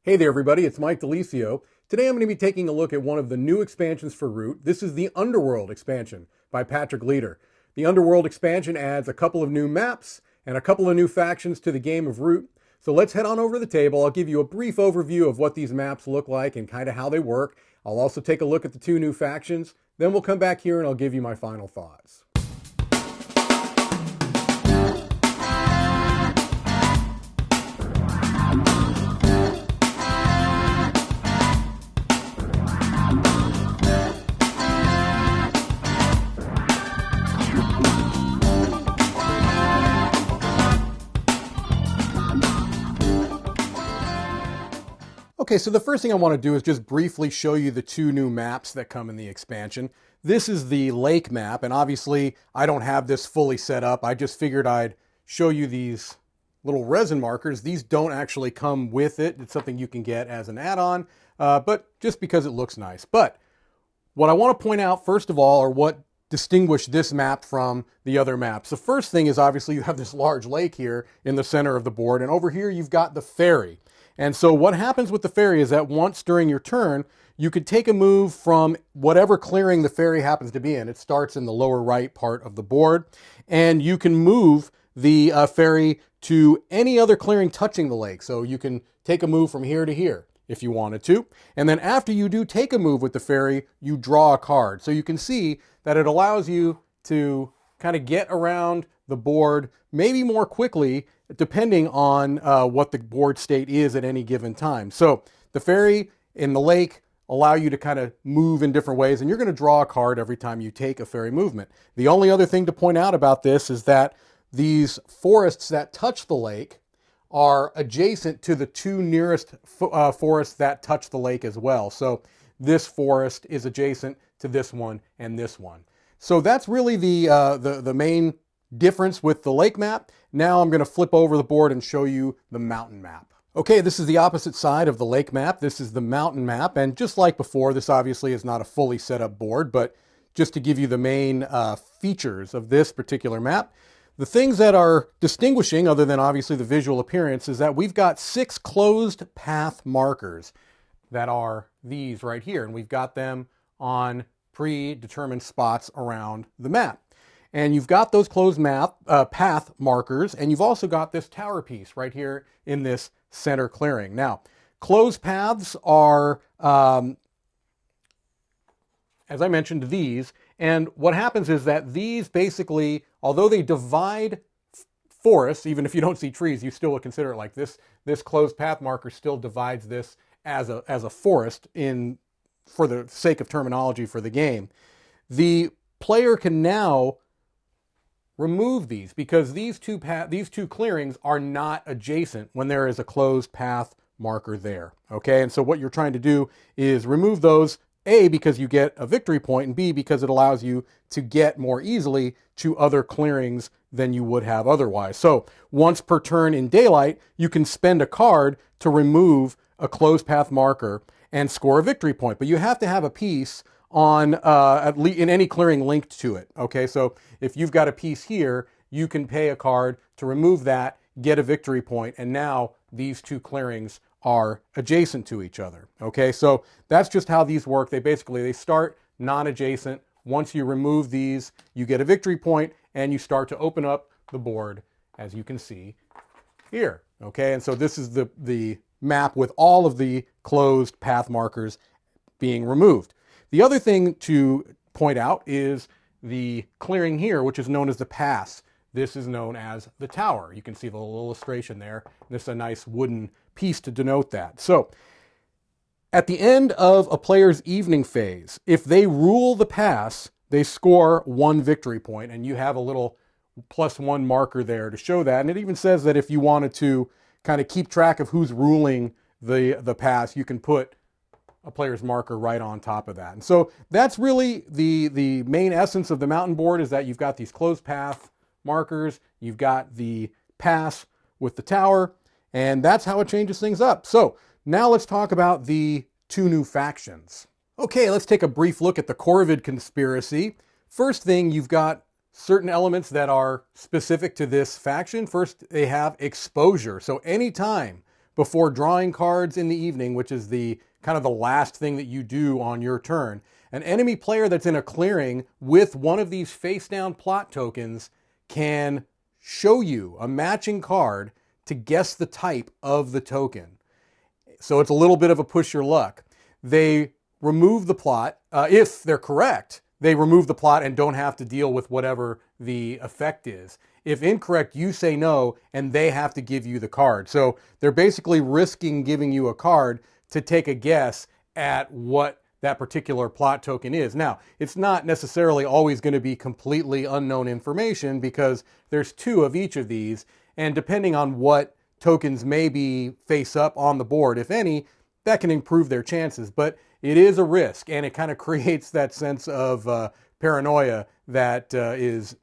Hey there everybody, it's Mike DiLisio. Today I'm going to be taking a look at one of the new expansions for Root. This is the Underworld expansion by Patrick Leader. The Underworld expansion adds a couple of new maps and a couple of new factions to the game of Root. So let's head on over to the table. I'll give you a brief overview of what these maps look like and kind of how they work. I'll also take a look at the two new factions. Then we'll come back here and I'll give you my final thoughts. Okay, so the first thing I want to do is just briefly show you the two new maps that come in the expansion. This is the lake map, and obviously I don't have this fully set up. I just figured I'd show you these little resin markers. These don't actually come with it. It's something you can get as an add-on, but just because it looks nice. But what I want to point out, first of all, are what distinguish this map from the other maps. The first thing is obviously you have this large lake here in the center of the board, and over here you've got the ferry. And so what happens with the ferry is that once during your turn, you could take a move from whatever clearing the ferry happens to be in. It starts in the lower right part of the board, and you can move the ferry to any other clearing touching the lake. So you can take a move from here to here if you wanted to. And then after you do take a move with the ferry, you draw a card. So you can see that it allows you to kind of get around the board maybe more quickly depending on what the board state is at any given time. So the ferry and the lake allow you to kind of move in different ways, and you're going to draw a card every time you take a ferry movement. The only other thing to point out about this is that these forests that touch the lake are adjacent to the two nearest forests that touch the lake as well. So this forest is adjacent to this one and this one. So that's really the main difference with the lake map. Now I'm going to flip over the board and show you the mountain map. Okay, this is the opposite side of the lake map. This is the mountain map, and just like before, this obviously is not a fully set up board, but just to give you the main features of this particular map. The things that are distinguishing, other than obviously the visual appearance, is that we've got 6 closed path markers that are these right here, and we've got them on predetermined spots around the map. And you've got those closed path markers, and you've also got this tower piece right here in this center clearing. Now, closed paths are, as I mentioned, these. And what happens is that these basically, although they divide forests, even if you don't see trees, you still would consider it like this. This closed path marker still divides this as a forest for the sake of terminology for the game. The player can now remove these because these two clearings are not adjacent when there is a closed path marker there. Okay, and so what you're trying to do is remove those, A, because you get a victory point, and B, because it allows you to get more easily to other clearings than you would have otherwise. So once per turn in daylight, you can spend a card to remove a closed path marker and score a victory point. But you have to have a piece on at least in any clearing linked to it. Okay, so if you've got a piece here, you can pay a card to remove that, get a victory point, and now these two clearings are adjacent to each other. Okay, so that's just how these work. They start non-adjacent. Once you remove these, you get a victory point, and you start to open up the board, as you can see here. Okay, and so this is the map with all of the closed path markers being removed. The other thing to point out is the clearing here, which is known as the pass. This is known as the tower. You can see the little illustration there. This is a nice wooden piece to denote that. So at the end of a player's evening phase, if they rule the pass, they score 1 victory point, and you have a little +1 marker there to show that. And it even says that if you wanted to kind of keep track of who's ruling the pass, you can put a player's marker right on top of that. And so that's really the main essence of the mountain board, is that you've got these closed path markers, you've got the pass with the tower, and that's how it changes things up. So now let's talk about the two new factions. Okay, let's take a brief look at the Corvid conspiracy. First thing, you've got certain elements that are specific to this faction. First, they have exposure. So anytime before drawing cards in the evening, which is the kind of the last thing that you do on your turn, an enemy player that's in a clearing with one of these face down plot tokens can show you a matching card to guess the type of the token. So it's a little bit of a push your luck. They remove the plot. If they're correct, they remove the plot and don't have to deal with whatever the effect is. If incorrect, you say no, and they have to give you the card. So they're basically risking giving you a card to take a guess at what that particular plot token is. Now, it's not necessarily always going to be completely unknown information because there's two of each of these, and depending on what tokens may be face up on the board, if any, that can improve their chances. But it is a risk, and it kind of creates that sense of paranoia that is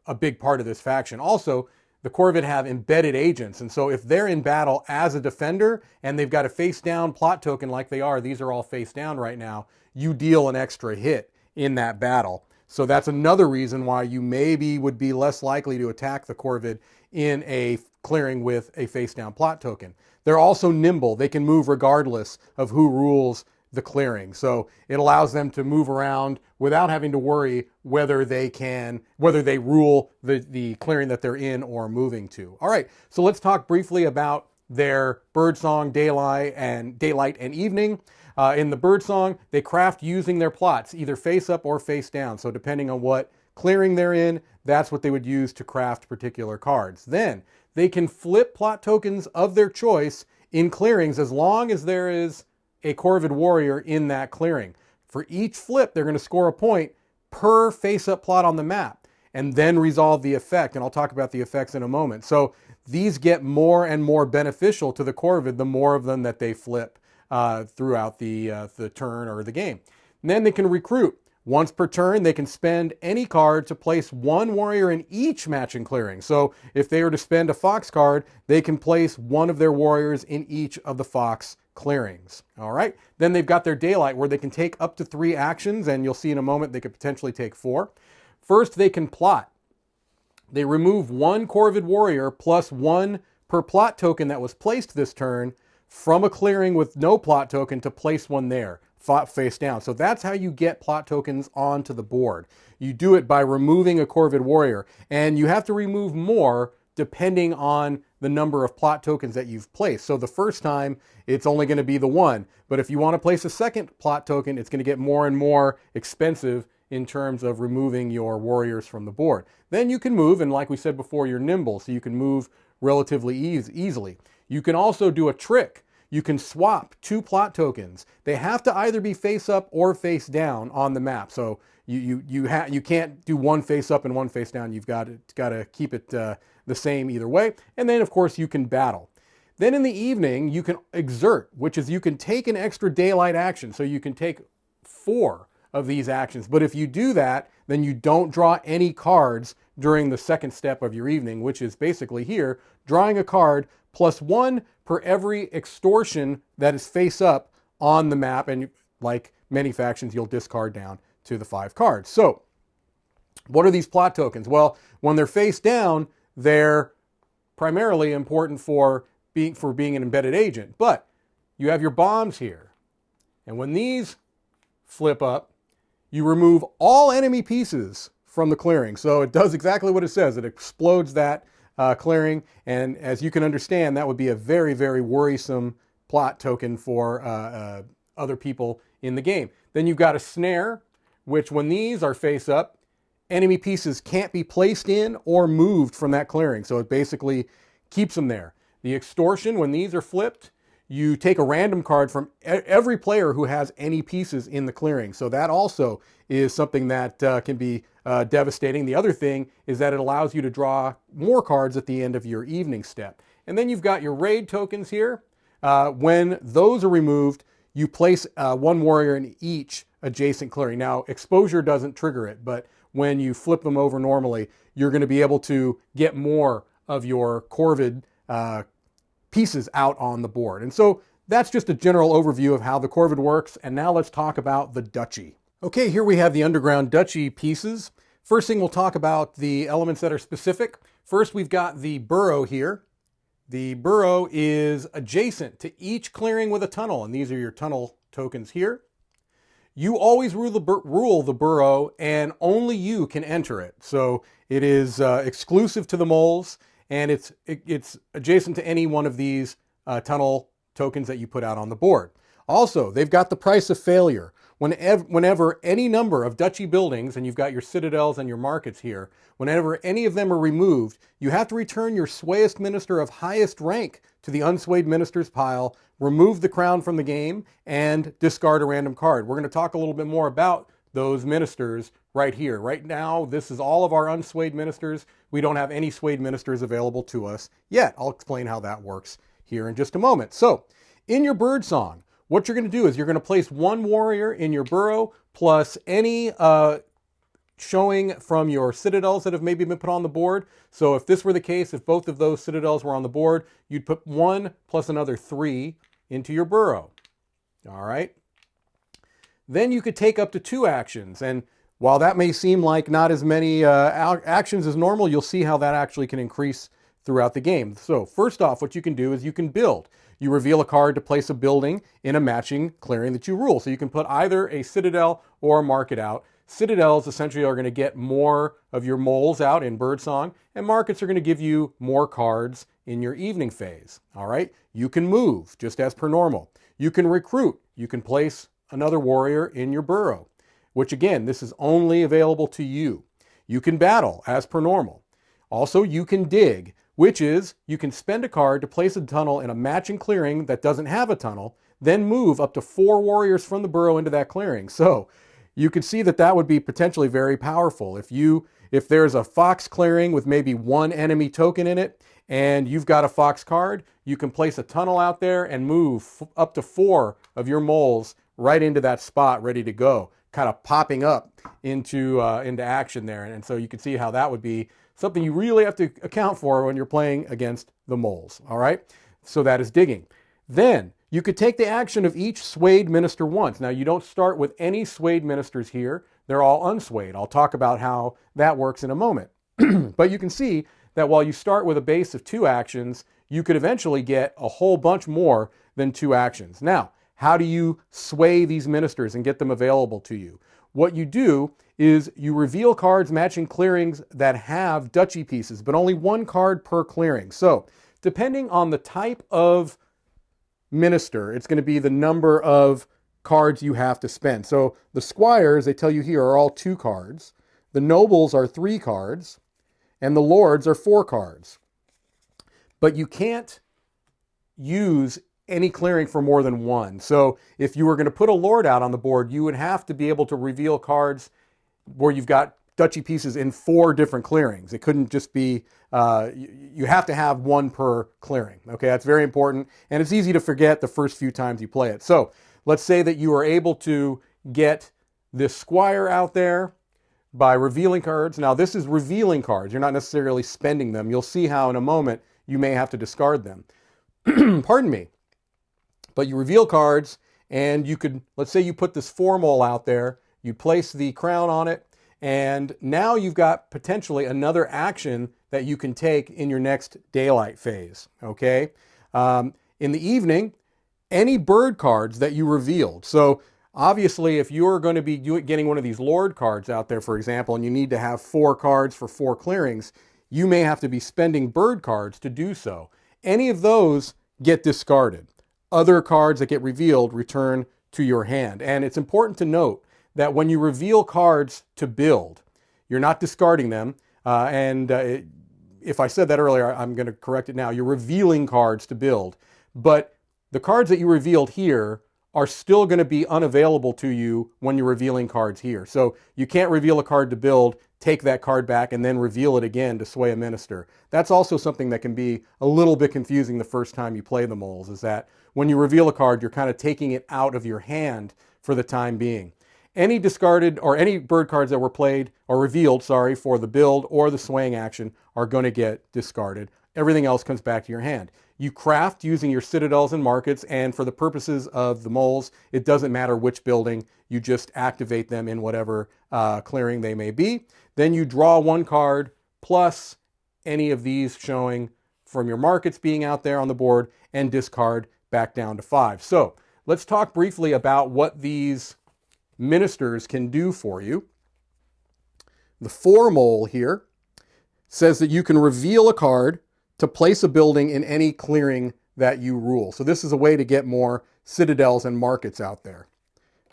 a big part of this faction. Also, the Corvid have embedded agents, and so if they're in battle as a defender and they've got a face down plot token like they are, these are all face down right now, you deal an extra hit in that battle. So that's another reason why you maybe would be less likely to attack the Corvid in a clearing with a face down plot token. They're also nimble. They can move regardless of who rules the clearing. So it allows them to move around without having to worry whether they rule the clearing that they're in or moving to. All right, so let's talk briefly about their birdsong, daylight, and evening. In the birdsong, they craft using their plots, either face up or face down. So depending on what clearing they're in, that's what they would use to craft particular cards. Then they can flip plot tokens of their choice in clearings as long as there is a Corvid warrior in that clearing. For each flip, they're going to score a point per face-up plot on the map and then resolve the effect, and I'll talk about the effects in a moment. So these get more and more beneficial to the Corvid the more of them that they flip throughout the turn or the game. And then they can recruit. Once per turn, they can spend any card to place one warrior in each matching clearing. So if they were to spend a Fox card, they can place one of their warriors in each of the Fox clearings. All right. Then they've got their daylight where they can take up to 3 actions, and you'll see in a moment they could potentially take 4. First, they can plot. They remove 1 Corvid warrior plus 1 per plot token that was placed this turn from a clearing with no plot token to place one there, face down. So that's how you get plot tokens onto the board. You do it by removing a Corvid warrior, and you have to remove more depending on the number of plot tokens that you've placed. So the first time, it's only going to be the 1. But if you want to place a second plot token, it's going to get more and more expensive in terms of removing your warriors from the board. Then you can move, and like we said before, you're nimble, so you can move relatively easily. You can also do a trick. You can swap 2 plot tokens. They have to either be face up or face down on the map. So you can't do one face up and one face down. You've got to keep it the same either way. And then of course you can battle. Then in the evening you can exert, which is you can take an extra daylight action. So you can take 4 of these actions. But if you do that, then you don't draw any cards during the second step of your evening, which is basically here, drawing a card plus 1 per every extortion that is face up on the map. And like many factions, you'll discard down to the 5 cards. So what are these plot tokens? Well, when they're face down, they're primarily important for being an embedded agent. But you have your bombs here. And when these flip up, you remove all enemy pieces from the clearing. So it does exactly what it says. It explodes that clearing. And as you can understand, that would be a very, very worrisome plot token for other people in the game. Then you've got a snare, which when these are face up, enemy pieces can't be placed in or moved from that clearing. So it basically keeps them there. The extortion, when these are flipped, you take a random card from every player who has any pieces in the clearing. So that also is something that can be devastating. The other thing is that it allows you to draw more cards at the end of your evening step. And then you've got your raid tokens here. When those are removed, you place 1 warrior in each adjacent clearing. Now, exposure doesn't trigger it, but when you flip them over normally, you're going to be able to get more of your Corvid pieces out on the board. And so that's just a general overview of how the Corvid works. And now let's talk about the Duchy. Okay, here we have the Underground Duchy pieces. First thing we'll talk about the elements that are specific. First, we've got the burrow here. The burrow is adjacent to each clearing with a tunnel, and these are your tunnel tokens here. You always rule the burrow, and only you can enter it. So it is exclusive to the moles, and it's adjacent to any one of these tunnel tokens that you put out on the board. Also, they've got the price of failure. Whenever any number of duchy buildings, and you've got your citadels and your markets here, whenever any of them are removed, you have to return your swayest minister of highest rank to the unswayed ministers pile, remove the crown from the game, and discard a random card. We're going to talk a little bit more about those ministers right here. Right now, this is all of our unswayed ministers. We don't have any swayed ministers available to us yet. I'll explain how that works here in just a moment. So, in your bird song, what you're going to do is you're going to place one warrior in your burrow plus any showing from your citadels that have maybe been put on the board. So if this were the case, if both of those citadels were on the board, you'd put 1 plus another 3 into your burrow. All right. Then you could take up to 2 actions. And while that may seem like not as many actions as normal, you'll see how that actually can increase throughout the game. So first off, what you can do is you can build. You reveal a card to place a building in a matching clearing that you rule. So you can put either a citadel or a market out. Citadels essentially are going to get more of your moles out in birdsong, and markets are going to give you more cards in your evening phase. All right. You can move just as per normal. You can recruit. You can place another warrior in your burrow, which again, this is only available to you. You can battle as per normal. Also, you can dig, which is you can spend a card to place a tunnel in a matching clearing that doesn't have a tunnel, then move up to 4 warriors from the burrow into that clearing. So you can see that that would be potentially very powerful. If there's a fox clearing with maybe 1 enemy token in it, and you've got a fox card, you can place a tunnel out there and move up to 4 of your moles right into that spot, ready to go, kind of popping up into action there. And so you can see how that would be something you really have to account for when you're playing against the moles. All right, so that is digging. Then you could take the action of each swayed minister once. Now, you don't start with any swayed ministers here. They're all unswayed. I'll talk about how that works in a moment. But you can see that while you start with a base of 2 actions, you could eventually get a whole bunch more than 2 actions. Now, how do you sway these ministers and get them available to you? What you do is you reveal cards matching clearings that have duchy pieces, but only 1 card per clearing. So, depending on the type of minister, it's going to be the number of cards you have to spend. So the squires, they tell you here, are all 2 cards. The nobles are 3 cards. And the lords are 4 cards. But you can't use any clearing for more than 1. So if you were going to put a lord out on the board, you would have to be able to reveal cards where you've got duchy pieces in 4 different clearings. It couldn't just be, you have to have 1 per clearing. Okay, that's very important. And it's easy to forget the first few times you play it. So let's say that you are able to get this squire out there by revealing cards. Now this is revealing cards. You're not necessarily spending them. You'll see how in a moment you may have to discard them. Pardon me. But you reveal cards, and you could, let's say you put this 4 mole out there, you place the crown on it, and now you've got potentially another action that you can take in your next daylight phase, okay? In the evening, any bird cards that you revealed. So obviously, if you're going to be getting one of these lord cards out there, for example, and you need to have 4 cards for 4 clearings, you may have to be spending bird cards to do so. Any of those get discarded. Other cards that get revealed return to your hand. And it's important to note that when you reveal cards to build, you're not discarding them. If I said that earlier, I'm going to correct it now. You're revealing cards to build. But the cards that you revealed here are still going to be unavailable to you when you're revealing cards here. So you can't reveal a card to build, take that card back, and then reveal it again to sway a minister. That's also something that can be a little bit confusing the first time you play the moles, is that when you reveal a card, you're kind of taking it out of your hand for the time being. Any discarded or any bird cards that were played or revealed, for the build or the swaying action are going to get discarded. Everything else comes back to your hand. You craft using your citadels and markets, and for the purposes of the moles, it doesn't matter which building, you just activate them in whatever clearing they may be. Then you draw 1 card plus any of these showing from your markets being out there on the board and discard back down to 5. So let's talk briefly about what these ministers can do for you. The 4 mole here says that you can reveal a card to place a building in any clearing that you rule. So this is a way to get more citadels and markets out there.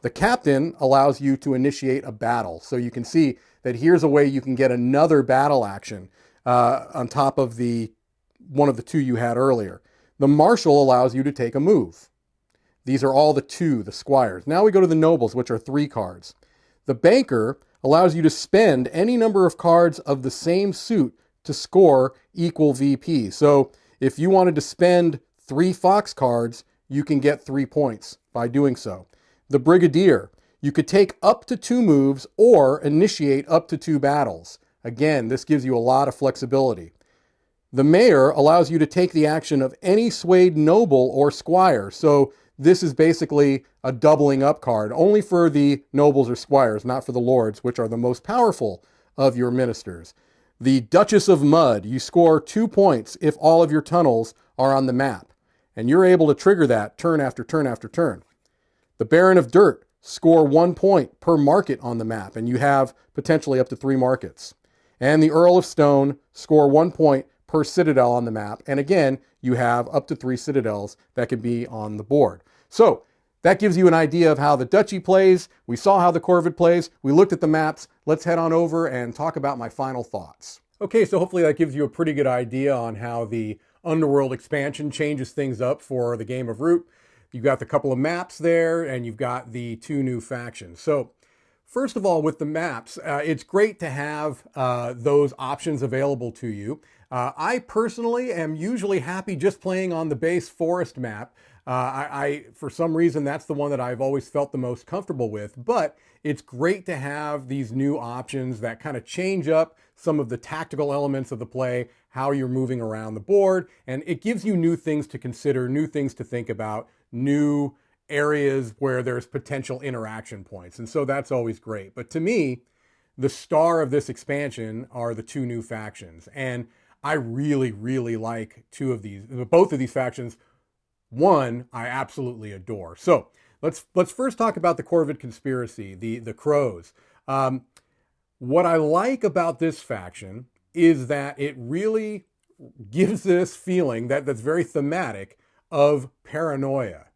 The captain allows you to initiate a battle. So you can see that here's a way you can get another battle action on top of one of the 2 you had earlier. The marshal allows you to take a move. These are all the squires. Now we go to the nobles, which are 3 cards. The banker allows you to spend any number of cards of the same suit to score equal VP. So if you wanted to spend 3 fox cards, you can get 3 points by doing so. The brigadier, you could take up to 2 moves or initiate up to 2 battles. Again, this gives you a lot of flexibility. The mayor allows you to take the action of any swayed noble or squire. So this is basically a doubling up card, only for the nobles or squires, not for the lords, which are the most powerful of your ministers. The Duchess of Mud, you score 2 points if all of your tunnels are on the map. And you're able to trigger that turn after turn after turn. The Baron of Dirt, score 1 point per market on the map, and you have potentially up to 3 markets. And the Earl of Stone, score 1 point per citadel on the map. And again, you have up to 3 citadels that can be on the board. So that gives you an idea of how the duchy plays. We saw how the corvid plays. We looked at the maps. Let's head on over and talk about my final thoughts. Okay, so hopefully that gives you a pretty good idea on how the Underworld expansion changes things up for the game of Root. You've got the couple of maps there, and you've got the 2 new factions. So first of all, with the maps, it's great to have those options available to you. I personally am usually happy just playing on the base forest map. For some reason, that's the one that I've always felt the most comfortable with. But it's great to have these new options that kind of change up some of the tactical elements of the play, how you're moving around the board, and it gives you new things to consider, new things to think about, new areas where there's potential interaction points. And so that's always great. But to me, the star of this expansion are the 2 new factions. And I really, really like both of these factions. One, I absolutely adore. So let's first talk about the Corvid Conspiracy, the Crows. What I like about this faction is that it really gives this feeling that's very thematic of paranoia.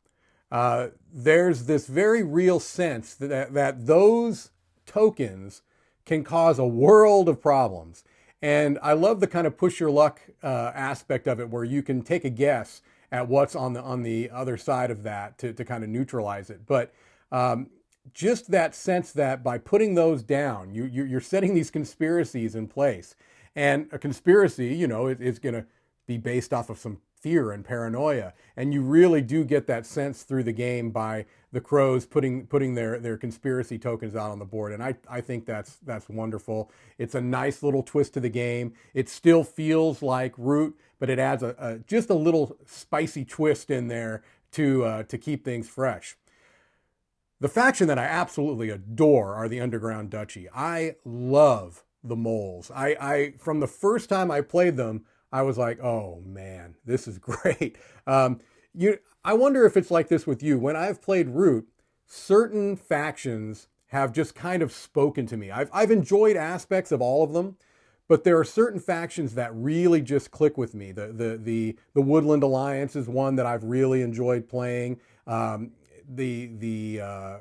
There's this very real sense that those tokens can cause a world of problems. And I love the kind of push your luck aspect of it, where you can take a guess at what's on the other side of that to kind of neutralize it. But just that sense that by putting those down, you're setting these conspiracies in place. And a conspiracy, is going to be based off of some fear and paranoia. And you really do get that sense through the game by the Crows putting their conspiracy tokens out on the board. And I think that's wonderful. It's a nice little twist to the game. It still feels like Root, but it adds just a little spicy twist in there to keep things fresh. The faction that I absolutely adore are the Underground Duchy. I love the moles. I from the first time I played them, I was like, oh man, this is great. I wonder if it's like this with you. When I've played Root, certain factions have just kind of spoken to me. I've enjoyed aspects of all of them, but there are certain factions that really just click with me. The Woodland Alliance is one that I've really enjoyed playing. The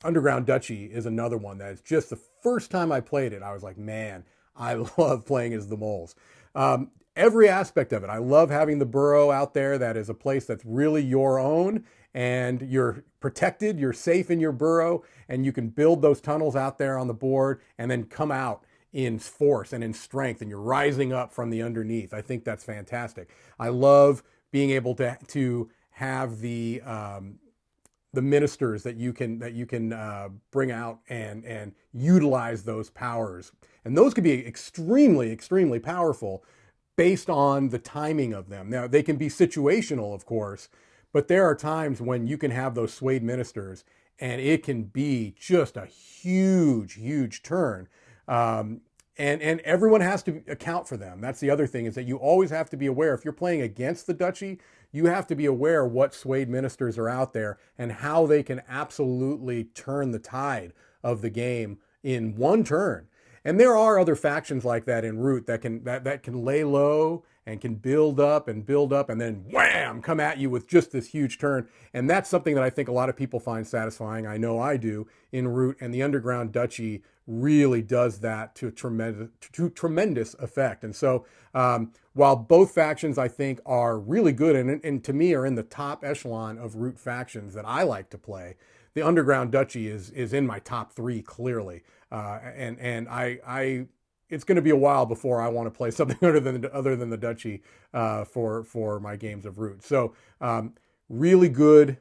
Underground Duchy is another one that is just the first time I played it, I was like, man, I love playing as the moles. Every aspect of it. I love having the burrow out there. That is a place that's really your own, and you're protected, you're safe in your burrow, and you can build those tunnels out there on the board and then come out in force and in strength, and you're rising up from the underneath. I think that's fantastic. I love being able to have the ministers that you can bring out and utilize those powers. And those could be extremely, extremely powerful based on the timing of them. Now, they can be situational, of course, but there are times when you can have those swayed ministers and it can be just a huge, huge turn. and everyone has to account for them. That's the other thing, is that you always have to be aware. If you're playing against the duchy, you have to be aware what swayed ministers are out there and how they can absolutely turn the tide of the game in one turn. And there are other factions like that in Root that can lay low and can build up and then wham, come at you with just this huge turn. And that's something that I think a lot of people find satisfying. I know I do in Root, and the Underground Duchy really does that to tremendous effect. And so while both factions I think are really good and to me are in the top echelon of Root factions that I like to play, the Underground Duchy is in my top 3 clearly. And I it's going to be a while before I want to play something other than the Duchy for my games of Root. So really good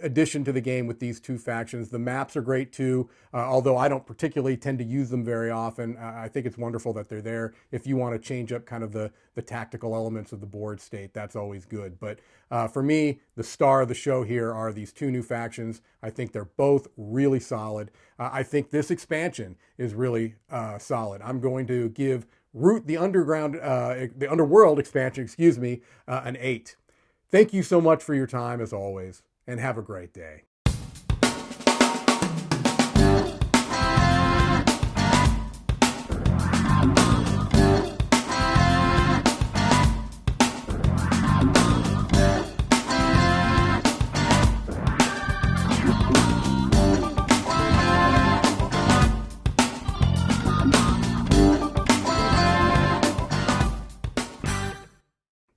addition to the game with these two factions. The maps are great too, although I don't particularly tend to use them very often. I think it's wonderful that they're there. If you want to change up kind of the tactical elements of the board state, that's always good. But for me, the star of the show here are these two new factions. I think they're both really solid. I think this expansion is really solid. I'm going to give Root the Underworld expansion, an 8. Thank you so much for your time as always, and have a great day.